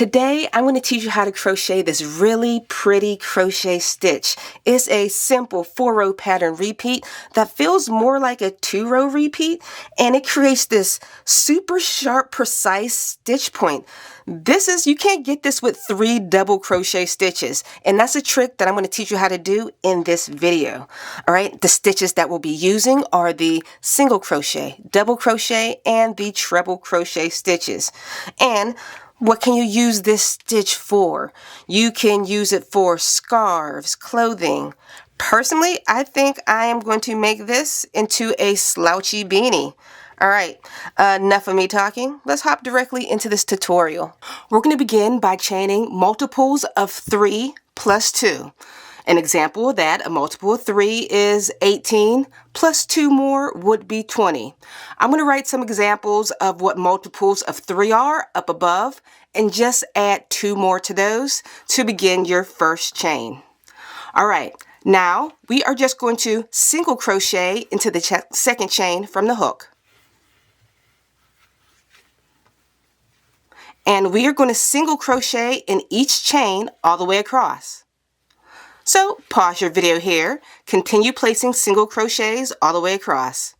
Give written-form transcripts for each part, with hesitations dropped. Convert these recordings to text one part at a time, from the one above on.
Today, I'm going to teach you how to crochet this really pretty crochet stitch. It's a simple 4-row pattern repeat that feels more like a 2-row repeat, and it creates this super sharp, precise stitch point. You can't get this with 3 double crochet stitches, and that's a trick that I'm going to teach you how to do in this video. All right, the stitches that we'll be using are the single crochet, double crochet, and the treble crochet stitches. And what can you use this stitch for? You can use it for scarves, clothing. Personally, I think I am going to make this into a slouchy beanie. All right, enough of me talking. Let's hop directly into this tutorial. We're going to begin by chaining multiples of 3 plus 2. An example of that, a multiple of 3 is 18, plus 2 more would be 20. I'm going to write some examples of what multiples of 3 are up above, and just add 2 more to those to begin your first chain. All right, now we are just going to single crochet into the second chain from the hook. And we are going to single crochet in each chain all the way across. So pause your video here, continue placing single crochets all the way across.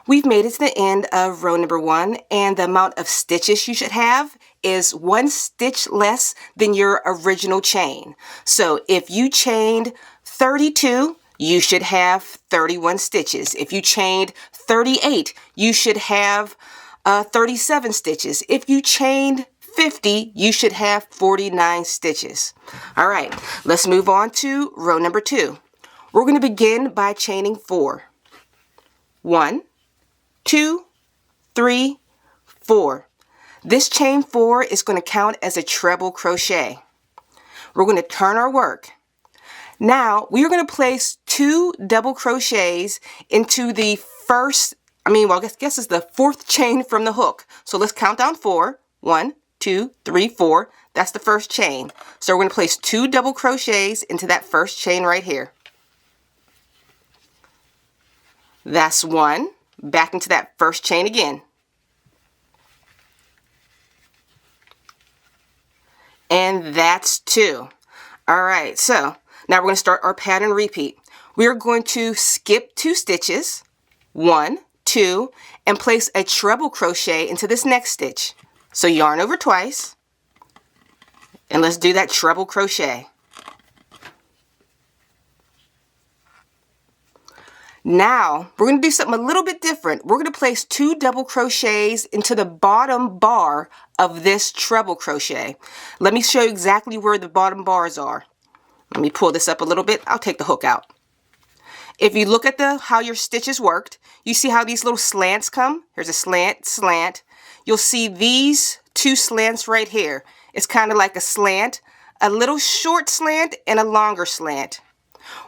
We've made it to the end of row number 1, and the amount of stitches you should have is 1 stitch less than your original chain. So if you chained 32, you should have 31 stitches. If you chained 38, you should have 37 stitches. If you chained 50, you should have 49 stitches. All right, let's move on to row number 2. We're going to begin by chaining 4. 1, 2, 3, 4. This chain 4 is going to count as a treble crochet. We're going to turn our work. Now we are going to place 2 double crochets into the I guess it's the 4th chain from the hook. So let's count down 4. 1, 2, 3, 4. That's the first chain. So we're going to place 2 double crochets into that first chain right here. That's 1. Back into that first chain again. And that's 2. All right, so now we're going to start our pattern repeat. We're going to skip 2 stitches, 1, 2, and place a treble crochet into this next stitch. So yarn over twice, and let's do that treble crochet. Now, we're going to do something a little bit different. We're going to place 2 double crochets into the bottom bar of this treble crochet. Let me show you exactly where the bottom bars are. Let me pull this up a little bit. I'll take the hook out. If you look at how your stitches worked, you see how these little slants come? Here's a slant, slant. You'll see these 2 slants right here. It's kind of like a slant, a little short slant and a longer slant.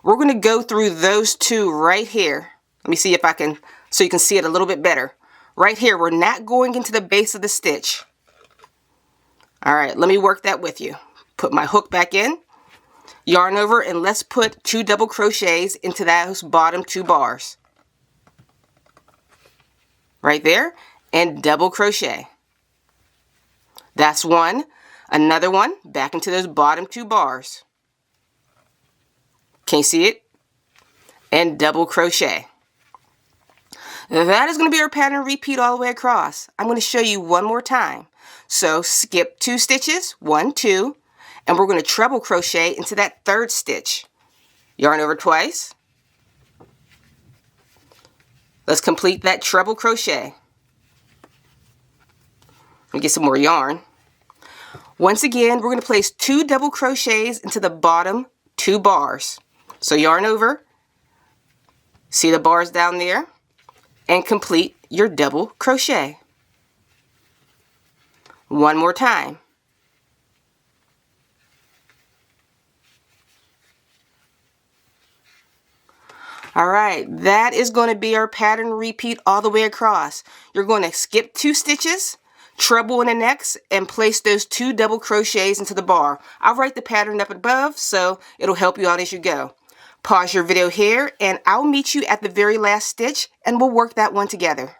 We're going to go through those 2 right here. Let me see if I can, so you can see it a little bit better. Right here, we're not going into the base of the stitch. All right, let me work that with you. Put my hook back in, yarn over, and let's put 2 double crochets into those bottom 2 bars. Right there, and double crochet. That's 1. Another one, back into those bottom 2 bars. Can you see it? And double crochet. That is going to be our pattern repeat all the way across. I'm going to show you one more time. So skip 2 stitches, 1, 2, and we're going to treble crochet into that 3rd stitch. Yarn over twice. Let's complete that treble crochet. Let me get some more yarn. Once again, we're going to place 2 double crochets into the bottom 2 bars. So yarn over, see the bars down there, and complete your double crochet. One more time. All right, that is going to be our pattern repeat all the way across. You're going to skip 2 stitches, treble in the next, and place those 2 double crochets into the bar. I'll write the pattern up above so it'll help you out as you go. Pause your video here, and I'll meet you at the very last stitch, and we'll work that one together.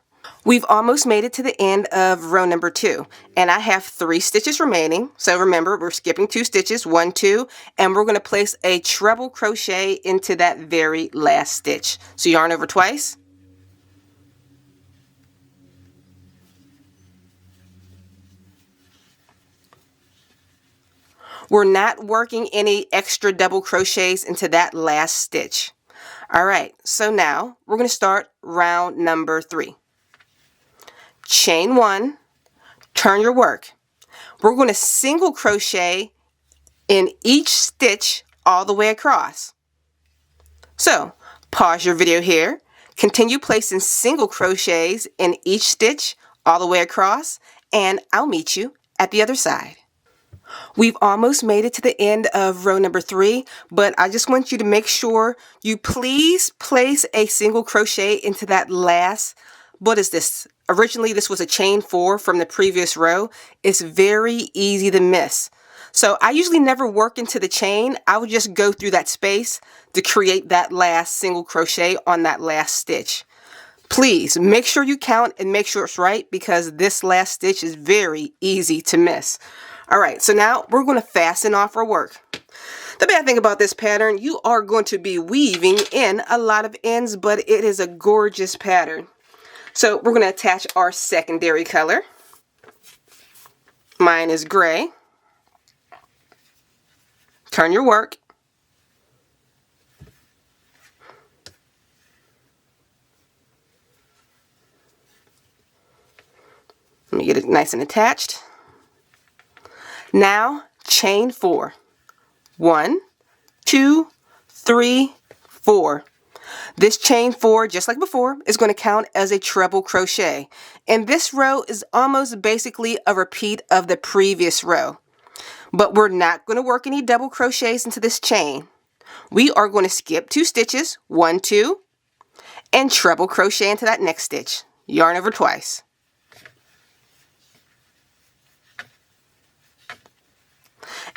We've almost made it to the end of row number 2, and I have 3 stitches remaining. So remember, we're skipping 2 stitches, 1, 2, and we're going to place a treble crochet into that very last stitch. So yarn over twice. We're not working any extra double crochets into that last stitch. All right, so now we're going to start round number 3. Chain 1, turn your work. We're going to single crochet in each stitch all the way across. So pause your video here, continue placing single crochets in each stitch all the way across, and I'll meet you at the other side. We've almost made it to the end of row number 3, but I just want you to make sure you please place a single crochet into that last, what is this? Originally this was a chain 4 from the previous row. It's very easy to miss. So I usually never work into the chain. I would just go through that space to create that last single crochet on that last stitch. Please make sure you count and make sure it's right, because this last stitch is very easy to miss. Alright, so now we're going to fasten off our work. The bad thing about this pattern, you are going to be weaving in a lot of ends, but it is a gorgeous pattern. So we're going to attach our secondary color. Mine is gray. Turn your work. Let me get it nice and attached. Now chain 4. 1, 2, 3, 4. This chain 4, just like before, is going to count as a treble crochet. And this row is almost basically a repeat of the previous row. But we're not going to work any double crochets into this chain. We are going to skip 2 stitches, 1, 2, and treble crochet into that next stitch. Yarn over twice.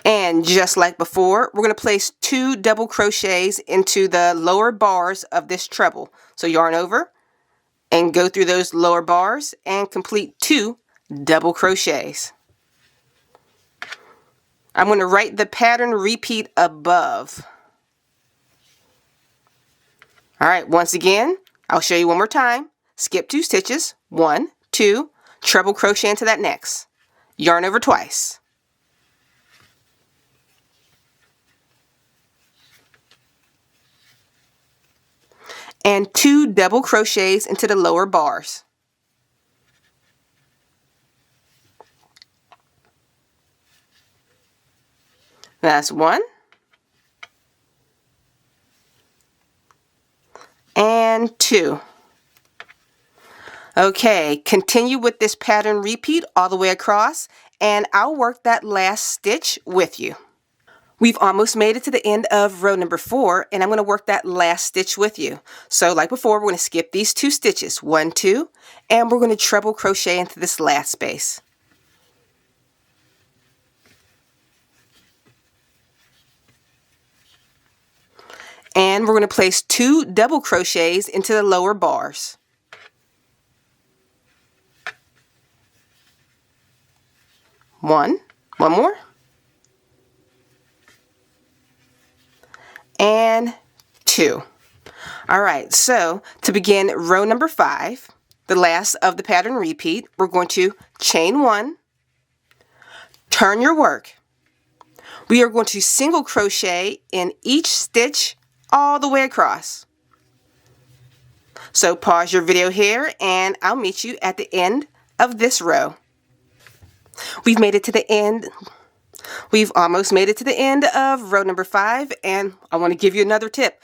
And just like before, we're going to place 2 double crochets into the lower bars of this treble. So yarn over and go through those lower bars and complete 2 double crochets. I'm going to write the pattern repeat above. Alright, once again, I'll show you one more time. Skip 2 stitches, 1, 2, treble crochet into that next. Yarn over twice. And 2 double crochets into the lower bars. That's 1. And 2. Okay, continue with this pattern repeat all the way across, and I'll work that last stitch with you. We've almost made it to the end of row number 4, and I'm going to work that last stitch with you. So like before, we're going to skip these 2 stitches, 1, 2, and we're going to treble crochet into this last space. And we're going to place 2 double crochets into the lower bars. One more. And 2. Alright, so to begin row number 5, the last of the pattern repeat, we're going to chain 1, turn your work. We are going to single crochet in each stitch all the way across. So pause your video here and I'll meet you at the end of this row. We've made it to the end. We've almost made it to the end of row number 5, and I want to give you another tip.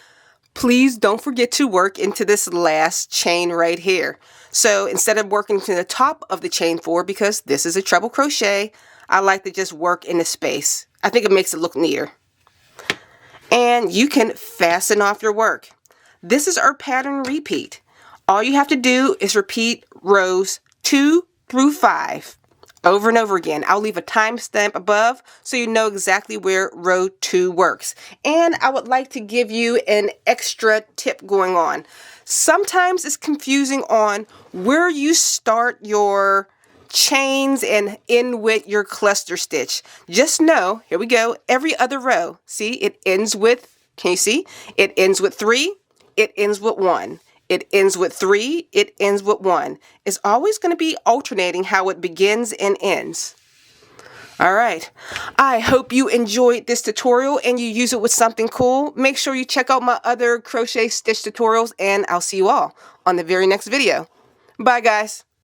Please don't forget to work into this last chain right here. So instead of working to the top of the chain 4, because this is a treble crochet, I like to just work in the space. I think it makes it look neater. And you can fasten off your work. This is our pattern repeat. All you have to do is repeat rows 2 through 5. Over and over again. I'll leave a timestamp above so you know exactly where row 2 works. And I would like to give you an extra tip going on. Sometimes it's confusing on where you start your chains and end with your cluster stitch. Just know, here we go, every other row, see, it ends with, can you see? It ends with 3, it ends with 1. It ends with 3, it ends with 1. It's always going to be alternating how it begins and ends. All right, I hope you enjoyed this tutorial and you use it with something cool. Make sure you check out my other crochet stitch tutorials, and I'll see you all on the very next video. Bye, guys.